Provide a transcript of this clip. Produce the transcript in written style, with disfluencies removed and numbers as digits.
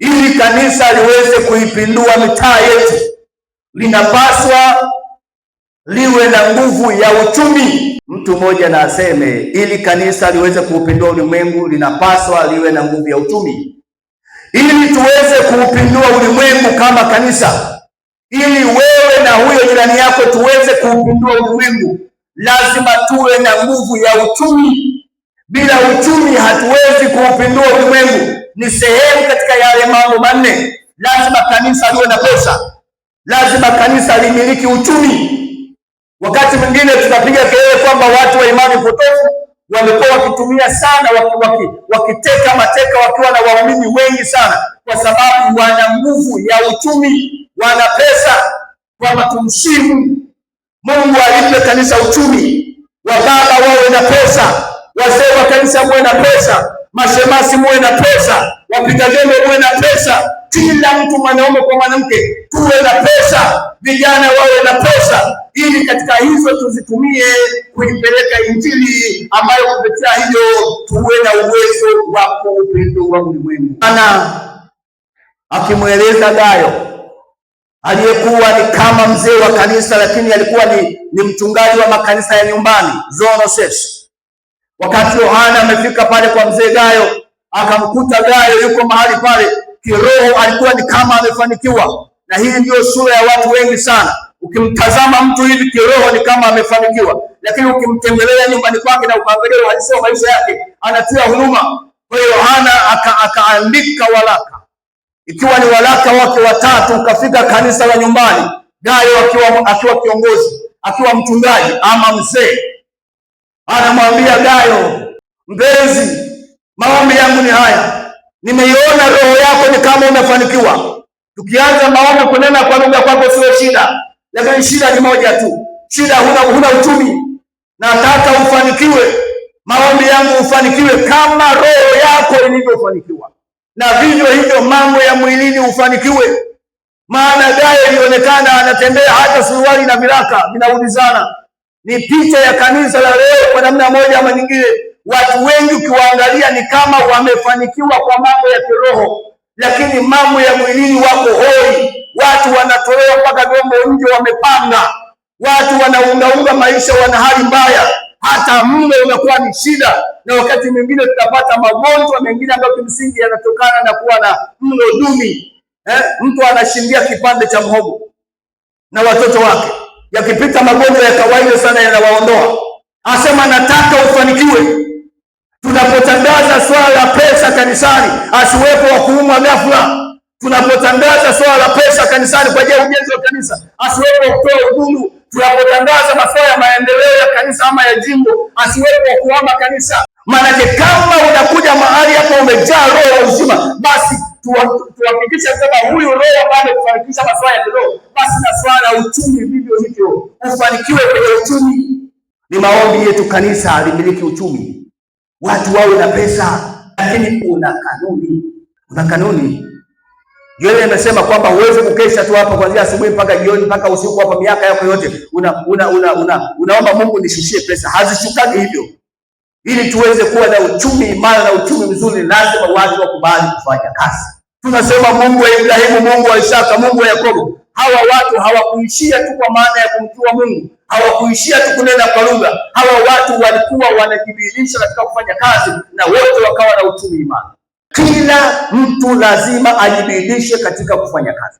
ili kanisa liweze kuipindua mitaa yetu, linapaswa liwe na nguvu ya uchumi. Mtu mmoja na aseme, ili kanisa liweze kuupindua ulimwengu, linapaswa liwe na nguvu ya uchumi. Ili tuweze kuupindua ulimwengu kama kanisa, ili wewe na huyo jirani yako tuweze kuupindua ulimwengu, lazima tuwe na nguvu ya uchumi. Bila uchumi hatuwezi kuupindua ulimwengu. Ni sehemu katika yale mambo manne. Lazima kanisa liwe na pesa, lazima kanisa limiliki uchumi. Wakati mwingine tunapiga kelele kwamba watu wa imani potofu wamekuwa wakitumia sana, wakiteka mateka wakiwa na waumini wengi sana, kwa sababu wana nguvu ya uchumi, wana pesa. Kwamba tumsimu Mungu alipe kanisa uchumi, wababa wawe na pesa, wazee wa kanisa muwe na pesa, mashemasi muwe na pesa, wapiga debe muwe na pesa, kila mtu mwanaume kwa mwanamke tuwe na pesa, vijana wawe na pesa, ili katika hizo tuzitumie kuipeleka Injili, ambayo kupitia hiyo tuwe na uwezo wa kuupindua ulimwengu. Ana akimweleza Gayo aliyekuwa ni kama mzee wa kanisa, lakini alikuwa ni mchungaji wa makanisa ya nyumbani, zoonosis. Wakati Yohana amefika pale kwa mzee Gayo, akamkuta Gayo yuko mahali pale, kiroho alikuwa ni kama amefanikiwa. Na hii ndio sura ya watu wengi sana. Ukimtazama mtu hivi kiroho ni kama amefanikiwa, lakini ukimtembelea nyumbani kwake na ukaangalia uhalisia wa maisha yake, anatia huruma. Kwa hiyo Yohana akaandika waraka, ikiwa ni waraka wake watatu, ukafika kanisa la nyumbani, Gayo akiwa kiongozi, akiwa mchungaji ama mzee, anamwambia Gayo, mpenzi, maombi yangu ni haya, nimeiona roho yako ni kama umefanikiwa. Tukianza maombi kunena kwa lugha kwako sio shida, lakini shida ni moja tu, shida huna uchumi. Nataka ufanikiwe, maombi yangu ufanikiwe kama roho yako ilivyofanikiwa, na vivyo hivyo mambo ya mwilini ufanikiwe. Maana Gayo ilionekana anatembea hata suruali na viraka vinaulizana. Ni picha ya kanisa la leo kwa namna moja ama nyingine. Watu wengi ukiwaangalia ni kama wamefanikiwa kwa mambo ya kiroho, lakini mambo ya mwilini wako hoi. Watu wanatolewa mpaka vyombo nje wamepanga, watu wanaungaunga maisha, wana hali mbaya, hata mlo unakuwa ni shida, na wakati mwingine tutapata magonjwa mengine ambayo kimsingi yanatokana na kuwa na mlo duni. Mtu anashindia kipande cha mhogo na watoto wake, yakipita magonjwa ya kawaida sana yanawaondoa. Asema nataka ufanikiwe. Tunapotangaza swala la pesa kanisani, asiwepo wa kuumwa ghafla. Tunapotangaza swala la pesa kanisani kwa ajili ya ujenzi wa kanisa, asiwepo wa kutoa udhuru. Tunapotangaza masuala ya maendeleo ya kanisa ama ya jimbo, asiwepo wa kuhama kanisa. Maanake kama unakuja mahali hapo umejaa roho ya uzima, basi tuhakikishe kwamba huyu roho baada kufanikisha masuala ya kiroho, basi na swala la uchumi vivyo hivyo, ufanikiwe kwenye uchumi. Ni maombi yetu kanisa limiliki uchumi, watu wawe na pesa, lakini kuna kanuni. Yeye amesema kwamba huwezi kukesha tu hapa kuanzia asubuhi mpaka jioni mpaka usiku hapa miaka yako yote unaomba Mungu nishushie pesa. Hazishukagi hivyo. Ili tuweze kuwa na uchumi imara na uchumi mzuri, lazima watu wakubali kufanya kazi. Tunasema Mungu wa Ibrahimu, Mungu wa Isaka, Mungu wa Yakobo. Hawa watu hawakuishia tu kwa maana ya kumjua Mungu, hawakuishia tu kunena kwa lugha. Hawa watu walikuwa wanajibidiisha katika kufanya kazi, na wote wakawa na uchumi imara. Kila mtu lazima ajibidishe katika kufanya kazi.